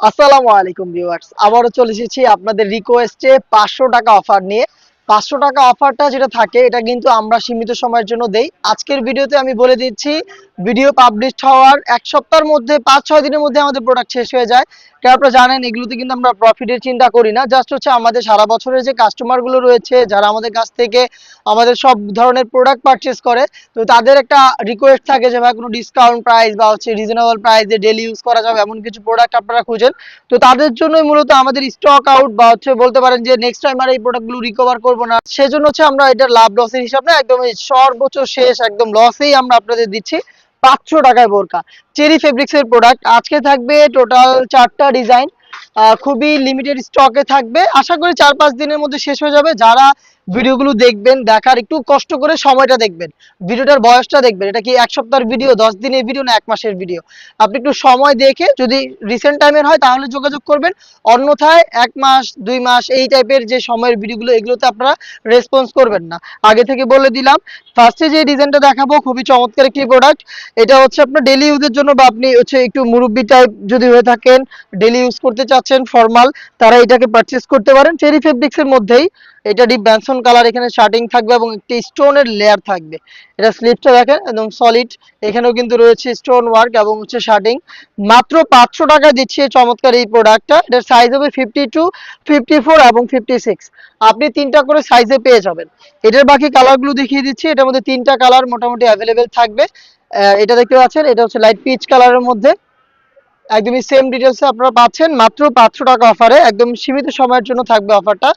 আসসালামু আলাইকুম ভিউয়ার্স, আবারও চলে এসেছি আপনাদের রিকোয়েস্টে 500 টাকা অফার নিয়ে। 500 টাকা অফারটা যেটা থাকে এটা কিন্তু আমরা সীমিত সময়ের জন্য দেই। আজকের ভিডিওতে আমি বলে দিচ্ছি, ভিডিও পাবলিশ হওয়ার 1 সপ্তাহের মধ্যে 5-6 দিনের মধ্যে আমাদের প্রোডাক্ট শেষ হয়ে যায়। কারণ আপনারা জানেন এগুলোতে কিন্তু আমরা প্রফিটের চিন্তা করি না, জাস্ট হচ্ছে আমাদের সারা বছরের যে কাস্টমারগুলো রয়েছে যারা আমাদের কাছ থেকে আমাদের সব ধরনের প্রোডাক্ট পারচেস করে, তো তাদের একটা রিকোয়েস্ট থাকে যে ভাই কোনো ডিসকাউন্ট প্রাইস বা হচ্ছে রিজনেবল প্রাইসে ডেলি ইউজ করা যাবে এমন কিছু প্রোডাক্ট আপনারা খুঁজেন। তো তাদের জন্যই মূলত আমাদের স্টক আউট বা হচ্ছে বলতে পারেন যে নেক্সট টাইম আর এই প্রোডাক্টগুলো রিকভার করবো না, সেজন্য হচ্ছে আমরা এটা লাভ লসের হিসাব না, একদম সর্বোচ্চ শেষ একদম লসেই আমরা আপনাদের দিচ্ছি 500 টাকায় বোরকা। চেরি ফেব্রিক্স এর প্রোডাক্ট আজকে থাকবে টোটাল 4টা ডিজাইন, খুবই লিমিটেড স্টকে থাকবে। আশা করি 4-5 দিনের মধ্যে শেষ হয়ে যাবে। যারা ভিডিওগুলো দেখবেন, দেখার একটু কষ্ট করে সময়টা দেখবেন, ভিডিওটার বয়সটা দেখবেন, এটা কি 1 সপ্তাহের ভিডিও, 10 দিনের ভিডিও না 1 মাসের ভিডিও। আপনি একটু সময় দেখে যদি রিসেন্ট টাইমের হয় তাহলে যোগাযোগ করবেন, অন্যথায় 1 মাস 2 মাস এই টাইপের যে সময়ের ভিডিওগুলো এগুলোতে আপনারা রেসপন্স করবেন না। আগে থেকে বলে দিলাম, ফার্স্টে যে ডিজাইনটা দেখাবো খুবই চমৎকার একটি প্রোডাক্ট। এটা হচ্ছে আপনার ডেলি ইউজের জন্য বা আপনি হচ্ছে একটু মুরব্বি টাইপ যদি হয়ে থাকেন, ডেলি ইউজ করতে চাচ্ছেন ফর্মাল, তারা এটাকে পারচেজ করতে পারেন। চেরি ফেব্রিক্স এর মধ্যেই এটা ডিপ ব্যানসন কালার, এখানে শার্টিং থাকবে এবং একটি স্টোনের লেয়ার থাকবে। এটা স্লিপটা দেখেন একদম সলিড, এখানেও কিন্তু রয়েছে স্টোন ওয়ার্ক এবং হচ্ছে শার্টিং। মাত্র 500 টাকা দিচ্ছি এই চমৎকার এই প্রোডাক্টটা। এটার সাইজ হবে 52, 54 এবং 56। আপনি 3টা করে সাইজে পেয়ে যাবেন। এটার বাকি কালারগুলো দেখিয়ে দিচ্ছি, এটার মধ্যে 3টা কালার মোটামুটি অ্যাভেলেবেল থাকবে। এটা দেখতে পাচ্ছেন, এটা হচ্ছে লাইট পিচ কালারের মধ্যে, একদমই সেম ডিটেলসে আপনারা পাচ্ছেন মাত্র 500 টাকা অফারে। একদম সীমিত সময়ের জন্য থাকবে অফারটা।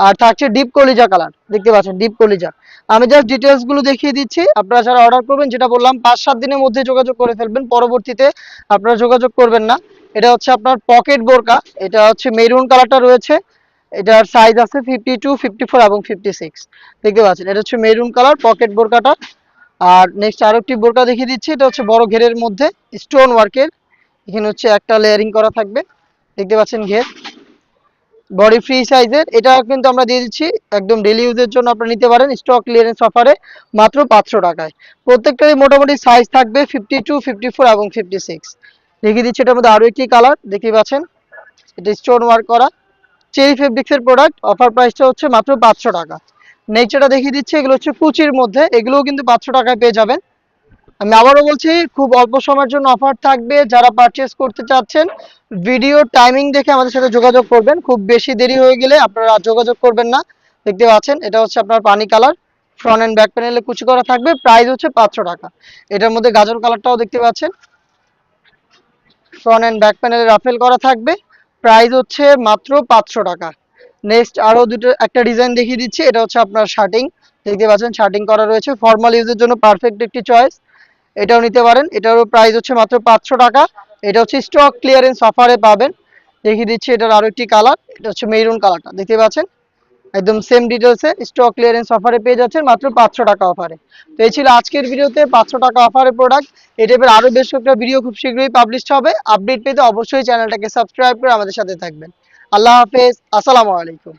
আর থাকছে ডিপ কলিজা কালার, দেখতে পাচ্ছেন ডিপ কলিজা। আমি জাস্ট ডিটেলস গুলো দেখিয়ে দিচ্ছি, আপনারা যারা অর্ডার করবেন যেটা বললাম 5-7 দিনের মধ্যে যোগাযোগ করে ফেলবেন, পরবর্তীতে আপনারা যোগাযোগ করবেন না। এটা হচ্ছে আপনার পকেট বোরকা, এটা হচ্ছে মেরুন কালারটা রয়েছে, এটার সাইজ আছে 52, 54 এবং 56, দেখতে পাচ্ছেন এটা হচ্ছে মেরুন কালার পকেট বোরকাটা। আর নেক্সট আরেকটি বোরকা দেখিয়ে দিচ্ছি, এটা হচ্ছে বড় ঘেরের মধ্যে স্টোন ওয়ার্কের, এখানে হচ্ছে একটা লেয়ারিং করা থাকবে, দেখতে পাচ্ছেন ঘের, বডি ফ্রি সাইজের। এটা কিন্তু আমরা দিয়ে দিচ্ছি একদম ডেলি ইউজের জন্য, আপনারা নিতে পারেন স্টক ক্লিয়ারেন্স অফারে মাত্র 500 টাকায়। প্রত্যেকটারই মোটামুটি সাইজ থাকবে 52, 54 এবং 56। দেখিয়ে দিচ্ছি এটার মধ্যে আরো একটি কালার, দেখতে পাচ্ছেন এটা স্টোন ওয়ার্ক করা চেরি ফেব্রিক্স এর প্রোডাক্ট। অফার প্রাইসটা হচ্ছে মাত্র 500 টাকা। নেক্সট এটা দেখিয়ে দিচ্ছি, এগুলো হচ্ছে কুচির মধ্যে, এগুলোও কিন্তু 500 টাকায় পেয়ে যাবেন। আমি আবারও বলছি খুব অল্প সময়ের জন্য অফার থাকবে, যারা পারচেস করতে চাচ্ছেন ভিডিও টাইমিং দেখে আমাদের সাথে যোগাযোগ করবেন, খুব বেশি দেরি হয়ে গেলে আপনারা যোগাযোগ করবেন না। দেখতে পাচ্ছেন এটা হচ্ছে আপনার পানি কালার, ফ্রন্ট এন্ড ব্যাক প্যানেলে কুচি করা থাকবে, প্রাইস হচ্ছে 500 টাকা। এটার মধ্যে গাজর কালারটাও দেখতে পাচ্ছেন, ফ্রন্ট এন্ড ব্যাক প্যানেলে রাফেল করা থাকবে, প্রাইস হচ্ছে মাত্র 500 টাকা। নেক্সট আরো দুটো একটা ডিজাইন দেখিয়ে দিচ্ছি, এটা হচ্ছে আপনার শার্টিং, দেখতে পাচ্ছেন শার্টিং করা রয়েছে, ফর্মাল ইউজের জন্য পারফেক্ট একটি চয়েস। এটাও নিতে পারেন, এটারও প্রাইস হচ্ছে মাত্র 500 টাকা। এটা হচ্ছে স্টক ক্লিয়ারেন্স অফারে পাবেন। দেখিয়ে দিচ্ছি এটার আরো একটি কালার, এটা হচ্ছে মেরুন কালারটা, দেখতে পাচ্ছেন একদম সেম ডিটেলসে স্টক ক্লিয়ারেন্স অফারে পেয়ে যাচ্ছেন মাত্র 500 টাকা অফারে। তো এই ছিল আজকের ভিডিওতে 500 টাকা অফারের প্রোডাক্ট। এই টাইপের আরো বেশ কয়েকটা ভিডিও খুব শীঘ্রই পাবলিশ হবে। আপডেট পেতে অবশ্যই চ্যানেলটাকে সাবস্ক্রাইব করে আমাদের সাথে থাকবেন। আল্লাহ হাফেজ, আসসালামু আলাইকুম।